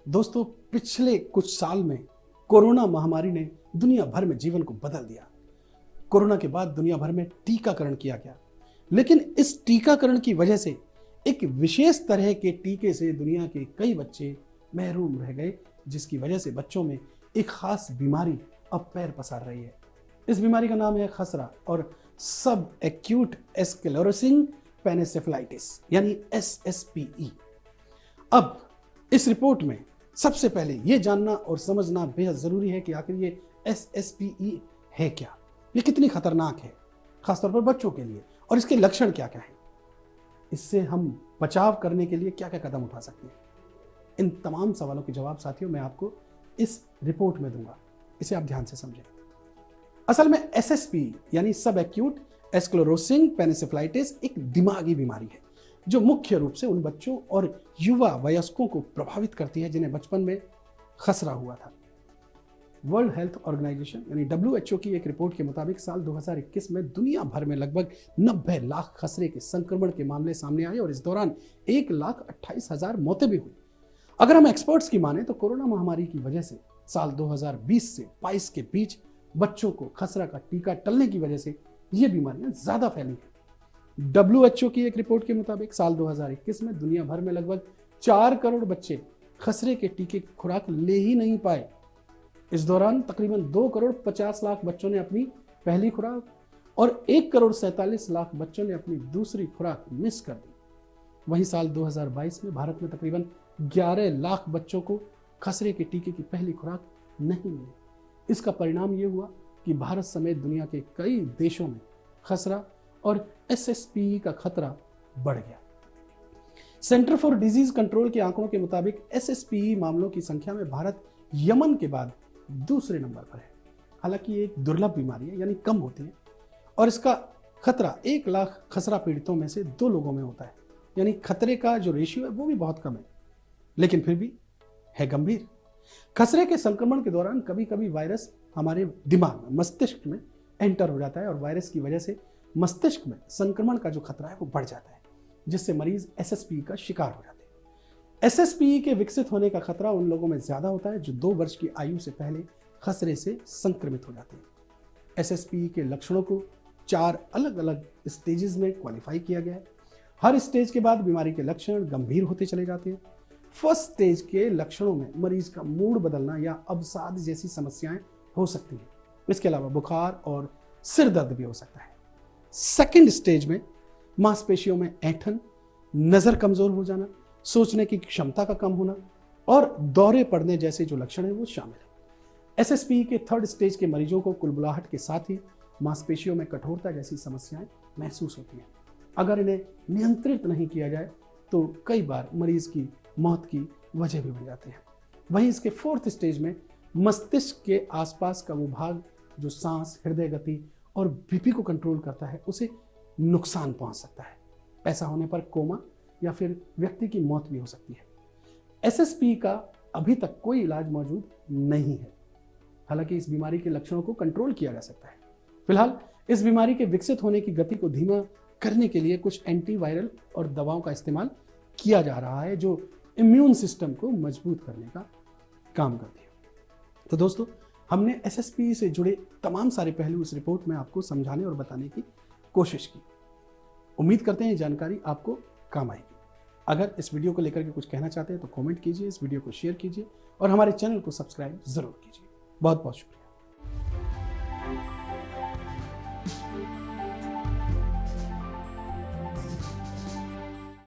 दोस्तों, पिछले कुछ साल में कोरोना महामारी ने दुनिया भर में जीवन को बदल दिया। कोरोना के बाद दुनिया भर में टीकाकरण किया गया, लेकिन इस टीकाकरण की वजह से एक विशेष तरह के टीके से दुनिया के कई बच्चे महरूम रह गए, जिसकी वजह से बच्चों में एक खास बीमारी अब पैर पसार रही है। इस बीमारी का नाम है खसरा और सब एक्यूट स्क्लेरोसिंग पेनिसेफलाइटिस यानी SSPE। अब इस रिपोर्ट में सबसे पहले ये जानना और समझना बेहद जरूरी है कि आखिर ये SSPE है क्या, ये कितनी खतरनाक है, खासतौर पर बच्चों के लिए, और इसके लक्षण क्या क्या हैं, इससे हम बचाव करने के लिए क्या क्या कदम उठा सकते हैं। इन तमाम सवालों के जवाब साथियों मैं आपको इस रिपोर्ट में दूंगा, इसे आप ध्यान से समझें। असल में SSPE यानी सब एक्यूट स्क्लेरोसिंग पेनिसेफलाइटिस एक दिमागी बीमारी है जो मुख्य रूप से उन बच्चों और युवा वयस्कों को प्रभावित करती है जिन्हें बचपन में खसरा हुआ था। वर्ल्ड हेल्थ ऑर्गेनाइजेशन यानी WHO की एक रिपोर्ट के मुताबिक साल 2021 में दुनिया भर में लगभग 90 लाख खसरे के संक्रमण के मामले सामने आए और इस दौरान 1,28,000 मौतें भी हुई। अगर हम एक्सपर्ट्स की माने तो कोरोना महामारी की वजह से साल 2020 से 22 के बीच बच्चों को खसरा का टीका टलने की वजह से ये बीमारियां ज्यादा फैली हैं। WHO की एक रिपोर्ट के मुताबिक साल 2021 में दुनिया भर में लगभग 4 करोड़ बच्चे खसरे के टीके की खुराक ले ही नहीं पाए। इस दौरान तकरीबन 2 करोड़ 50 लाख बच्चों ने अपनी पहली खुराक और 1 करोड़ 47 लाख बच्चों ने अपनी दूसरी खुराक मिस कर दी। वहीं साल 2022 में भारत में तकरीबन 11 लाख बच्चों को खसरे के टीके की पहली खुराक नहीं मिली। इसका परिणाम ये हुआ कि भारत समेत दुनिया के कई देशों में खसरा और SSPE का खतरा बढ़ गया। सेंटर फॉर डिजीज कंट्रोल के आंकड़ों के मुताबिक SSPE मामलों की संख्या में भारत यमन के बाद दूसरे नंबर पर है। हालांकि ये एक दुर्लभ बीमारी है, यानी कम होती है, और इसका खतरा 1 लाख खसरा पीड़ितों में से 2 लोगों में होता है, यानी खतरे का जो रेशियो है वो भी बहुत कम है, लेकिन फिर भी है गंभीर। खसरे के संक्रमण के दौरान कभी कभी वायरस हमारे दिमाग में, मस्तिष्क में एंटर हो जाता है और वायरस की वजह से मस्तिष्क में संक्रमण का जो खतरा है वो बढ़ जाता है, जिससे मरीज SSPE का शिकार हो जाते हैं। SSPE के विकसित होने का खतरा उन लोगों में ज्यादा होता है जो 2 वर्ष की आयु से पहले खसरे से संक्रमित हो जाते हैं। SSPE के लक्षणों को 4 अलग अलग स्टेजेस में क्वालिफाई किया गया है। हर स्टेज के बाद बीमारी के लक्षण गंभीर होते चले जाते हैं। फर्स्ट स्टेज के लक्षणों में मरीज का मूड बदलना या अवसाद जैसी समस्याएं हो सकती हैं। इसके अलावा बुखार और सिर दर्द भी हो सकता है। सेकेंड स्टेज में मांसपेशियों में ऐंठन, नजर कमजोर हो जाना, सोचने की क्षमता का कम होना और दौरे पड़ने जैसे जो लक्षण हैं वो शामिल है। SSPE के थर्ड स्टेज के मरीजों को कुलबुलाहट के साथ ही मांसपेशियों में कठोरता जैसी समस्याएं महसूस होती हैं। अगर इन्हें नियंत्रित नहीं किया जाए तो कई बार मरीज की मौत की वजह भी बन जाते हैं। वहीं इसके फोर्थ स्टेज में मस्तिष्क के आसपास का वो भाग जो सांस, हृदय गति और BP को कंट्रोल करता है, उसे नुकसान पहुंच सकता है। ऐसा होने पर कोमा या फिर व्यक्ति की मौत भी हो सकती है। SSPE का अभी तक कोई इलाज मौजूद नहीं है। हालांकि इस बीमारी के लक्षणों को कंट्रोल किया जा सकता है। फिलहाल इस बीमारी के विकसित होने की गति को धीमा करने के लिए कुछ एंटीवायरल और दवाओं का इस्तेमाल किया जा रहा है जो इम्यून सिस्टम को मजबूत करने का काम करती है। तो दोस्तों, हमने SSPE से जुड़े तमाम सारे पहलू इस रिपोर्ट में आपको समझाने और बताने की कोशिश की। उम्मीद करते हैं ये जानकारी आपको काम आएगी। अगर इस वीडियो को लेकर के कुछ कहना चाहते हैं तो कमेंट कीजिए, इस वीडियो को शेयर कीजिए और हमारे चैनल को सब्सक्राइब जरूर कीजिए। बहुत बहुत शुक्रिया।